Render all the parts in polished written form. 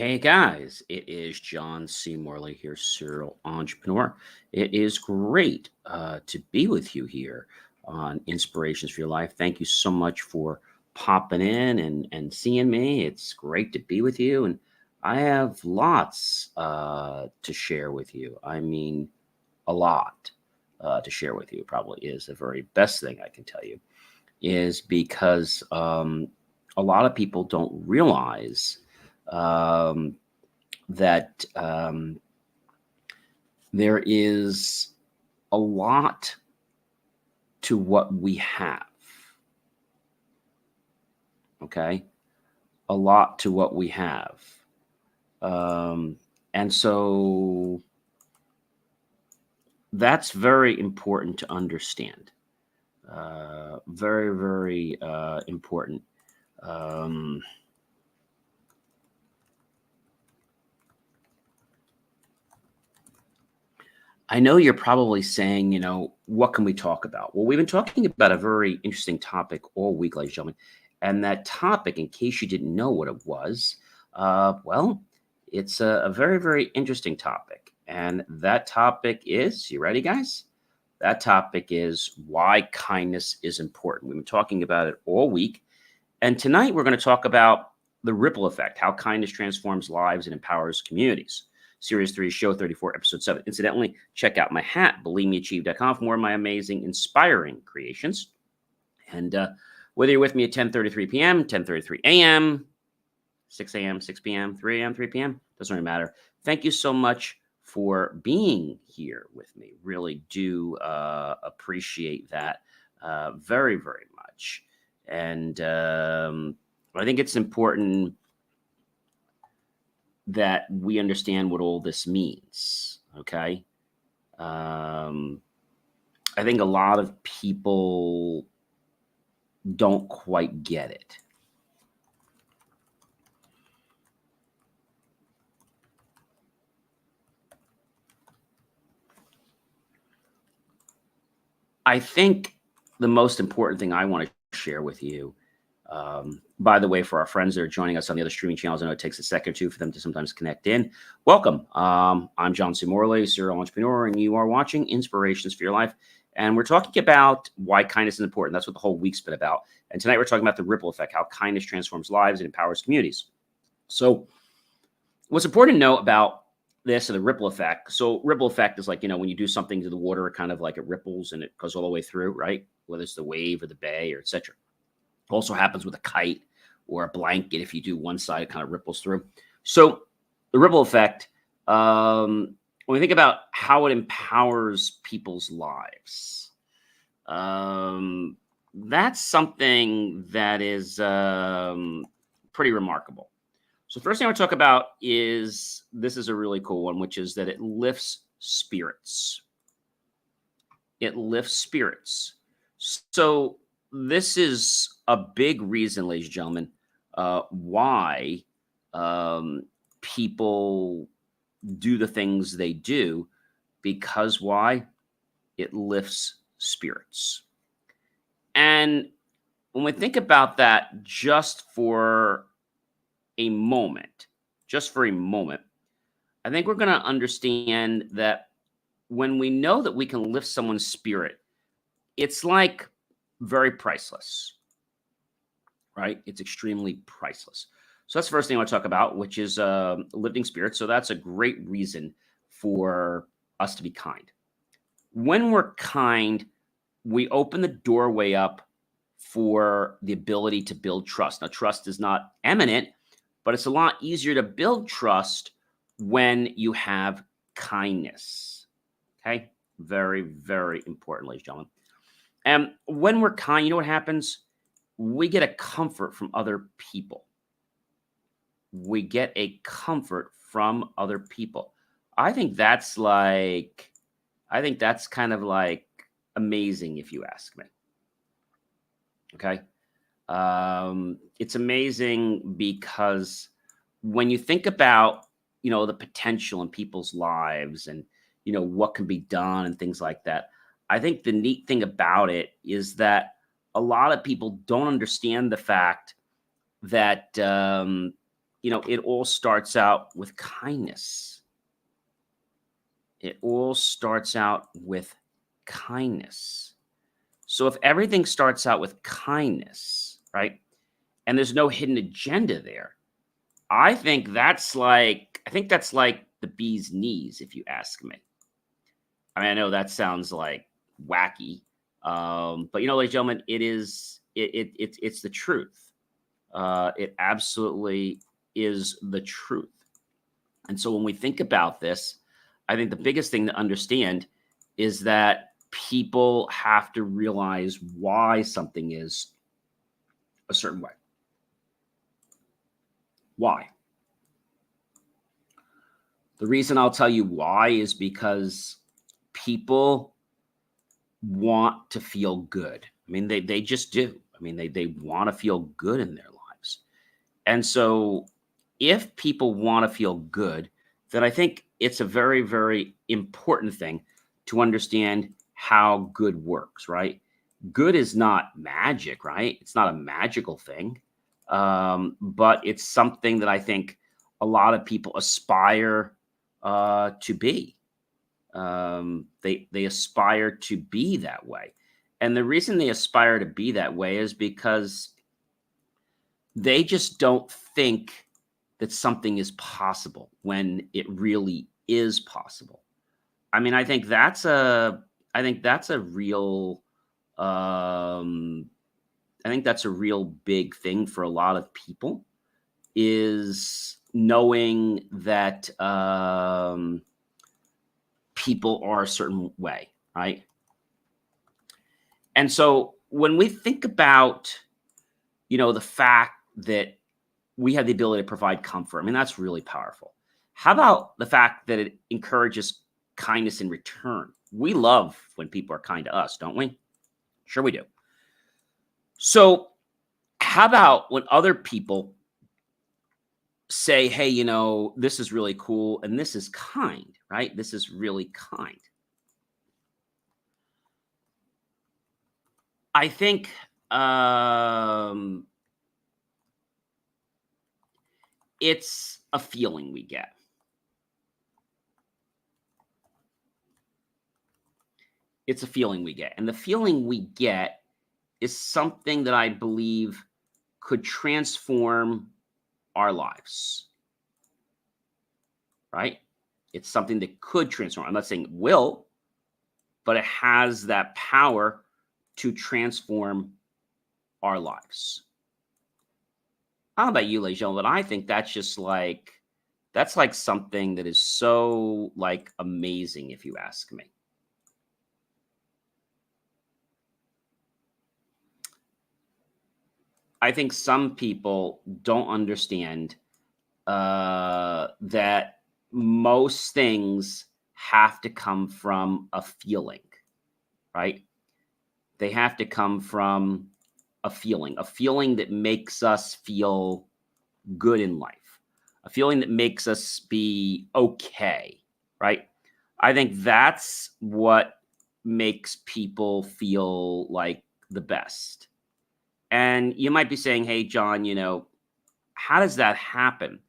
Hey guys, it is John C. Morley here, serial entrepreneur. It is great to be with you here on Inspirations for Your Life. Thank you so much for popping in and seeing me. It's great to be with you, and I have lots to share with you. I mean, a lot to share with you. Probably is the very best thing I can tell you, is because a lot of people don't realize. Um, that there is a lot to what we have. Okay. A lot to what we have. And so that's very important to understand. Very, very important. Um, I know you're probably saying, what can we talk about? Well, we've been talking about a very interesting topic all week, ladies and gentlemen. And that topic, in case you didn't know what it was, well, it's a very, very interesting topic. And that topic is, you ready, guys? That topic is why kindness is important. We've been talking about it all week. And tonight we're going to talk about the ripple effect, how kindness transforms lives and empowers communities. Series 3, Show 34, Episode 7. Incidentally, check out my hat, believemeachieve.com, for more of my amazing, inspiring creations. And whether you're with me at 10:33 p.m., 10:33 a.m., 6 a.m., 6 p.m., 3 a.m., 3 p.m., doesn't really matter. Thank you so much for being here with me. Really do appreciate that very, very much. And I think it's important that we understand what all this means. Okay. I think a lot of people don't quite get it. I think the most important thing I want to share with you, by the way, for our friends that are joining us on the other streaming channels, I know it takes a second or two for them to sometimes connect in. Welcome. I'm John C. Morley, serial entrepreneur, and you are watching Inspirations for Your Life. And we're talking about why kindness is important. That's what the whole week's been about. And tonight we're talking about the ripple effect, how kindness transforms lives and empowers communities. So what's important to know about this, or the ripple effect. So ripple effect is like, when you do something to the water, it kind of like it ripples and it goes all the way through, right? Whether it's the wave or the bay or etc. Also happens with a kite or a blanket. If you do one side, it kind of ripples through. So the ripple effect, when we think about how it empowers people's lives, that's something that is pretty remarkable. So first thing I want to talk about is, this is a really cool one, which is that it lifts spirits. It lifts spirits. So this is a big reason, ladies and gentlemen, why people do the things they do, because why? It lifts spirits. And when we think about that just for a moment, I think we're going to understand that when we know that we can lift someone's spirit, it's like very priceless, right? It's extremely priceless. So that's the first thing I want to talk about, which is lifting spirits. So that's a great reason for us to be kind. When we're kind, we open the doorway up for the ability to build trust. Now, trust is not eminent, but it's a lot easier to build trust when you have kindness. Okay? Very, very important, ladies and gentlemen. And when we're kind, you know what happens? We get a comfort from other people. We get a comfort from other people. I think that's kind of like amazing, if you ask me. Okay? It's amazing because when you think about, the potential in people's lives and, what can be done and things like that, I think the neat thing about it is that a lot of people don't understand the fact that, it all starts out with kindness. It all starts out with kindness. So if everything starts out with kindness, right? And there's no hidden agenda there, I think that's like the bee's knees, if you ask me. I mean, I know that sounds like wacky, but ladies and gentlemen, it's the truth. It absolutely is the truth. And so when we think about this, I think the biggest thing to understand is that people have to realize why something is a certain way. Why? The reason I'll tell you why is because people want to feel good. I mean, they just do. I mean, they want to feel good in their lives. And so if people want to feel good, then I think it's a very, very important thing to understand how good works, right? Good is not magic, right? It's not a magical thing. But it's something that I think a lot of people aspire to be. They aspire to be that way. And the reason they aspire to be that way is because they just don't think that something is possible when it really is possible. I mean, I think that's a real um I think that's a real big thing for a lot of people, is knowing that people are a certain way, right? And so when we think about, the fact that we have the ability to provide comfort, I mean, that's really powerful. How about the fact that it encourages kindness in return? We love when people are kind to us, don't we? Sure, we do. So, how about when other people say, hey, this is really cool and this is kind, right? This is really kind. I think it's a feeling we get. It's a feeling we get. And the feeling we get is something that I believe could transform our lives, right? It's something that could transform. I'm not saying it will, but it has that power to transform our lives. I don't know about you, ladies and gentlemen, but I think that's like something that is so like amazing, if you ask me. I think some people don't understand that most things have to come from a feeling, right? They have to come from a feeling that makes us feel good in life, a feeling that makes us be okay, right? I think that's what makes people feel like the best. And you might be saying, hey, John, how does that happen?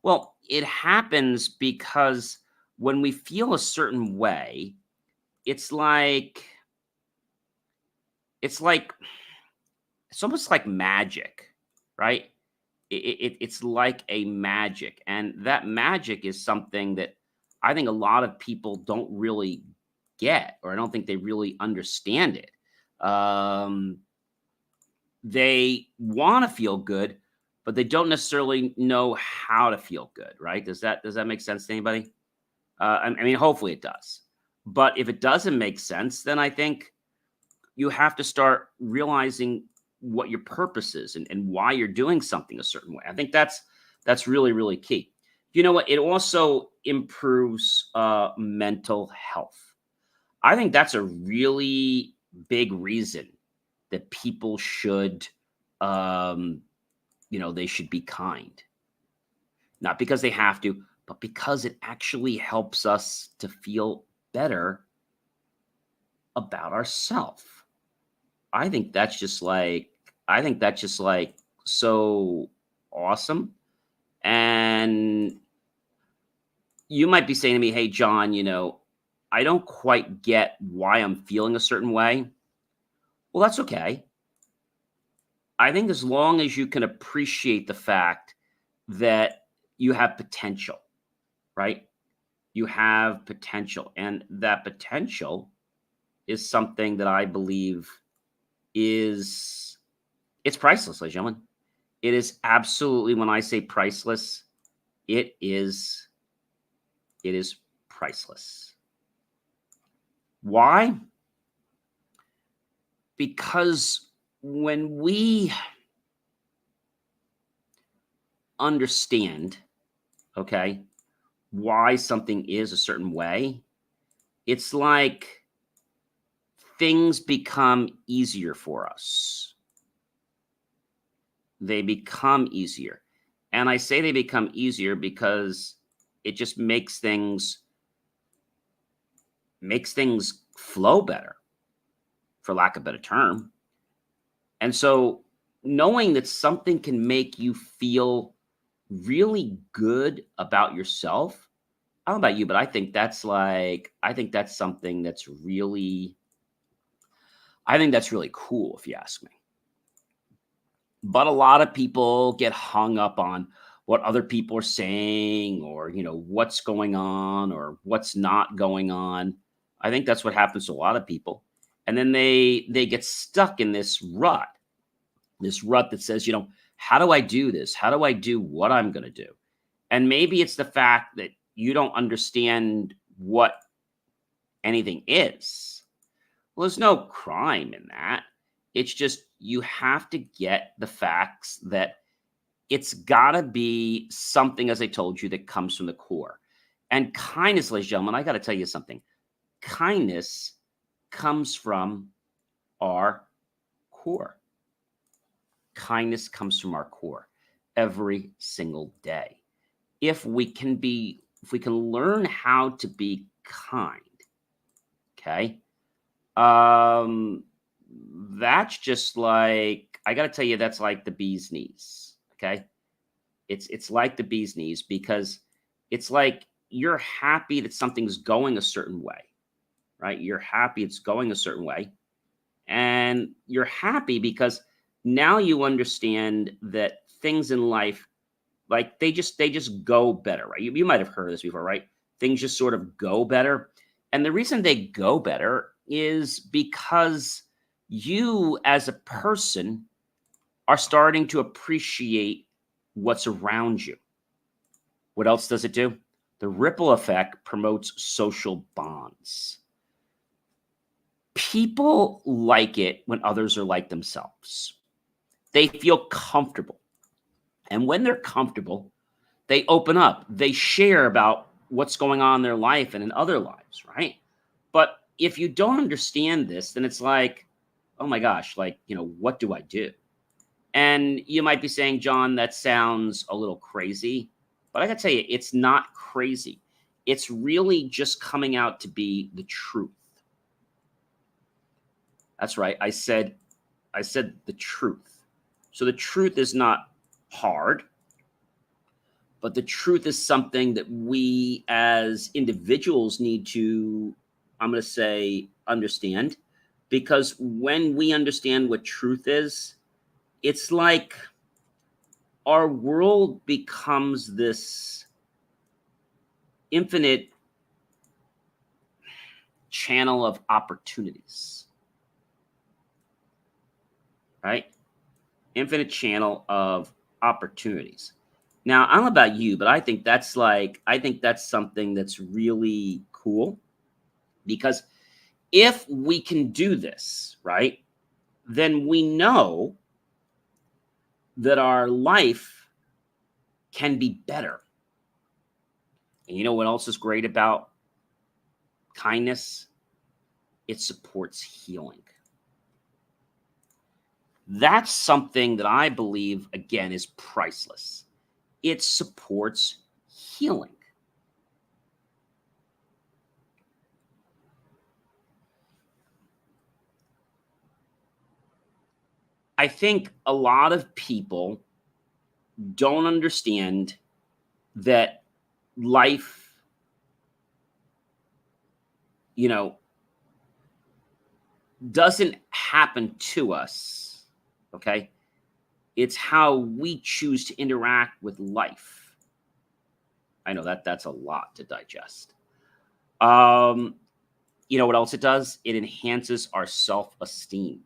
Well, it happens because when we feel a certain way, it's like it's like it's almost like magic, right? It's like a magic, and that magic is something that I think a lot of people don't really get, or I don't think they really understand it. Um, they want to feel good, but they don't necessarily know how to feel good, right? Does that make sense to anybody? I mean, hopefully it does. But if it doesn't make sense, then I think you have to start realizing what your purpose is, and why you're doing something a certain way. I think that's really, really key. You know what? It also improves mental health. I think that's a really big reason that people should, um, they should be kind. Not because they have to, but because it actually helps us to feel better about ourselves. I think that's just like I think that's just like so awesome. And you might be saying to me, hey, John, I don't quite get why I'm feeling a certain way. Well, that's okay. I think as long as you can appreciate the fact that you have potential, right? You have potential. And that potential is something that I believe is it's priceless, ladies and gentlemen. It is absolutely, when I say priceless, it is it is priceless. Why? Because when we understand, okay, why something is a certain way, it's like things become easier for us. They become easier. And I say they become easier because it just makes things flow better, for lack of a better term. And so knowing that something can make you feel really good about yourself, I don't know about you, but I think that's something that's really, I think that's really cool if you ask me. But a lot of people get hung up on what other people are saying, or, what's going on or what's not going on. I think that's what happens to a lot of people. And then they get stuck in this rut that says, how do I do this? How do I do what I'm going to do? And maybe it's the fact that you don't understand what anything is. Well, there's no crime in that. It's just you have to get the facts that it's got to be something, as I told you, that comes from the core. And kindness, ladies and gentlemen, I got to tell you something. Kindness comes from our core. Kindness comes from our core every single day. If we can learn how to be kind, okay? Um, that's just like, I gotta tell you, that's like the bee's knees. Okay. It's like the bee's knees, because it's like you're happy that something's going a certain way, right? You're happy it's going a certain way. And you're happy because now you understand that things in life, like they just go better, right? You might have heard this before, right? Things just sort of go better. And the reason they go better is because you as a person are starting to appreciate what's around you. What else does it do? The ripple effect promotes social bonds. People like it when others are like themselves. They feel comfortable. And when they're comfortable, they open up. They share about what's going on in their life and in other lives, right? But if you don't understand this, then it's like, oh my gosh, like, what do I do? And you might be saying, John, that sounds a little crazy. But I got to tell you, it's not crazy. It's really just coming out to be the truth. That's right. I said the truth. So the truth is not hard, but the truth is something that we as individuals need to, I'm going to say, understand. Because when we understand what truth is, it's like our world becomes this infinite channel of opportunities, right? Infinite channel of opportunities. Now, I don't know about you, but I think that's something that's really cool, because if we can do this, right, then we know that our life can be better. And you know what else is great about kindness? It supports healing. That's something that I believe, again, is priceless. It supports healing. I think a lot of people don't understand. that life, you know, doesn't happen to us. Okay. It's how we choose to interact with life. I know that that's a lot to digest. Um, you know what else it does? It enhances our self-esteem.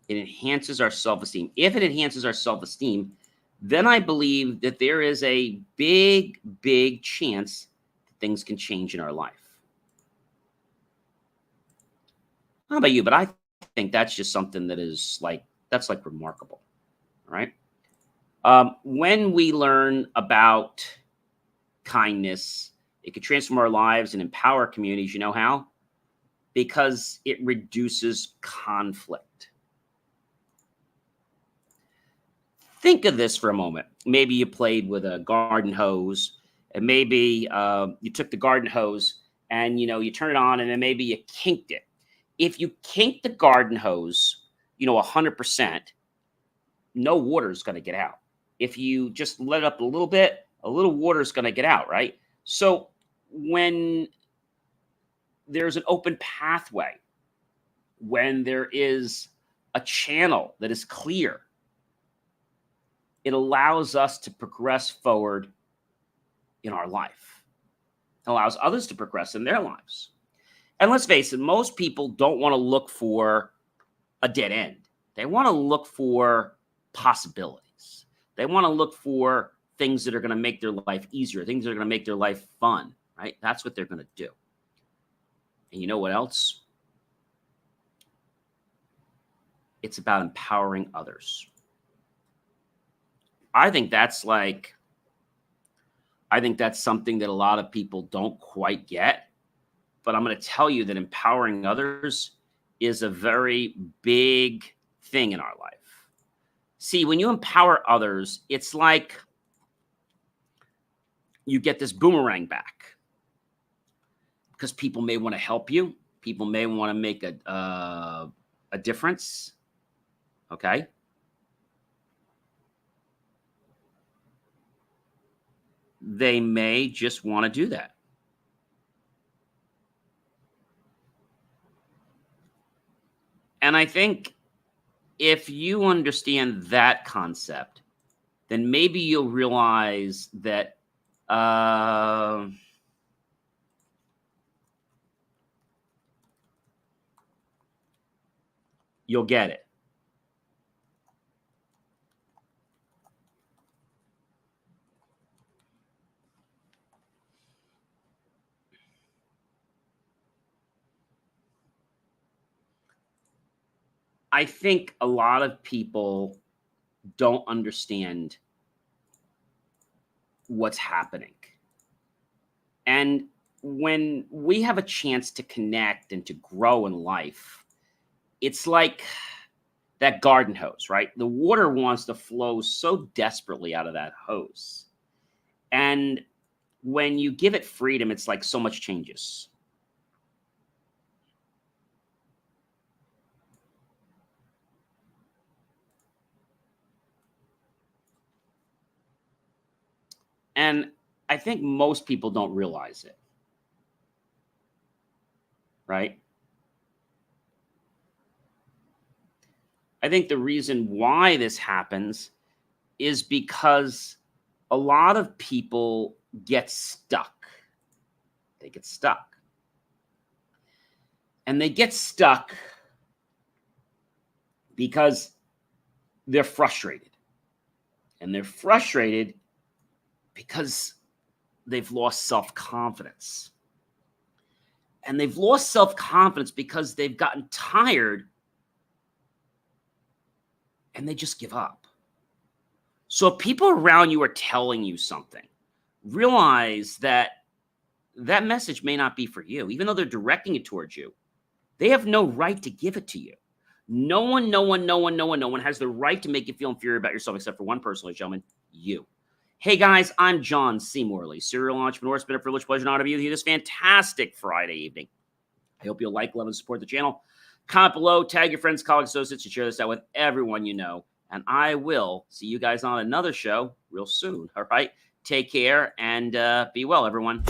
It enhances our self-esteem. If it enhances our self-esteem, then I believe that there is a big, big chance that things can change in our life. How about you? But I think that's just something that is like, that's like remarkable. All right. When we learn about kindness, it could transform our lives and empower communities. You know how? Because it reduces conflict. Think of this for a moment. Maybe you played with a garden hose, and maybe you took the garden hose and you turn it on, and then maybe you kinked it. If you kink the garden hose, 100%, no water is going to get out. If you just let it up a little bit, a little water is going to get out, right? So when there's an open pathway, when there is a channel that is clear, it allows us to progress forward in our life. It allows others to progress in their lives. And let's face it, most people don't want to look for a dead end. They want to look for possibilities. They want to look for things that are going to make their life easier, things that are going to make their life fun, right? That's what they're going to do. And you know what else? It's about empowering others. I think that's something that a lot of people don't quite get. But I'm going to tell you that empowering others is a very big thing in our life. See, when you empower others, it's like you get this boomerang back, because people may want to help you. People may want to make a difference. Okay. They may just want to do that. And I think if you understand that concept, then maybe you'll realize that you'll get it. I think a lot of people don't understand what's happening. And when we have a chance to connect and to grow in life, it's like that garden hose, right? The water wants to flow so desperately out of that hose. And when you give it freedom, it's like so much changes. And I think most people don't realize it, right? I think the reason why this happens is because a lot of people get stuck. They get stuck. And they get stuck because they're frustrated. And they're frustrated because they've lost self-confidence. And they've lost self-confidence because they've gotten tired and they just give up. So if people around you are telling you something, realize that that message may not be for you. Even though they're directing it towards you, they have no right to give it to you. No one has the right to make you feel inferior about yourself except for one person, ladies and gentlemen, you. Hey guys, I'm John C. Morley, serial entrepreneur. It's been a privilege, pleasure, and honor to be with you this fantastic Friday evening. I hope you'll like, love, and support the channel. Comment below, tag your friends, colleagues, associates, and share this out with everyone you know. And I will see you guys on another show real soon. All right. Take care and be well, everyone.